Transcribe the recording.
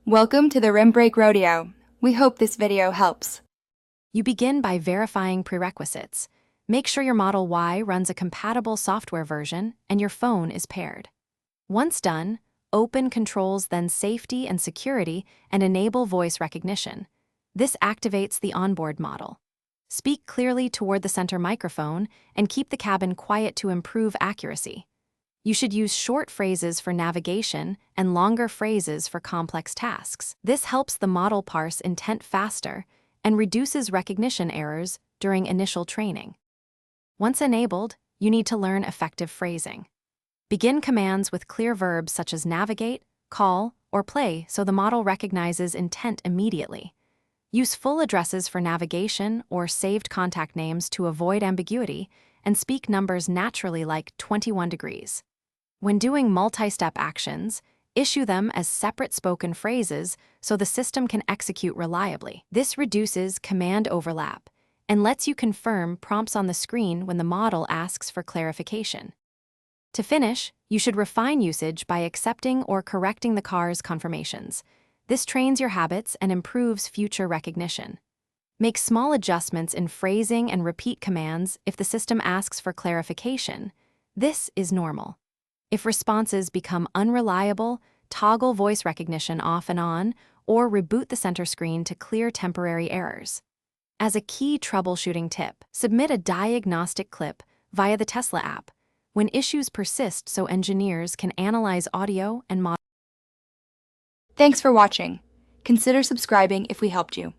Welcome to the Rim Break Rodeo. We hope this video helps. You begin by verifying prerequisites. Make sure your Model Y runs a compatible software version and your phone is paired. Once done, open Controls, then Safety and Security, and enable voice recognition. This activates the onboard model. Speak clearly toward the center microphone and keep the cabin quiet to improve accuracy. You should use short phrases for navigation and longer phrases for complex tasks. This helps the model parse intent faster and reduces recognition errors during initial training. Once enabled, you need to learn effective phrasing. Begin commands with clear verbs such as navigate, call, or play so the model recognizes intent immediately. Use full addresses for navigation or saved contact names to avoid ambiguity, and speak numbers naturally like 21 degrees. When doing multi-step actions, issue them as separate spoken phrases so the system can execute reliably. This reduces command overlap and lets you confirm prompts on the screen when the model asks for clarification. To finish, you should refine usage by accepting or correcting the car's confirmations. This trains your habits and improves future recognition. Make small adjustments in phrasing and repeat commands if the system asks for clarification. This is normal. If responses become unreliable, toggle voice recognition off and on, or reboot the center screen to clear temporary errors. As a key troubleshooting tip, submit a diagnostic clip via the Tesla app when issues persist so engineers can analyze audio and model. Thanks for watching. Consider subscribing if we helped you.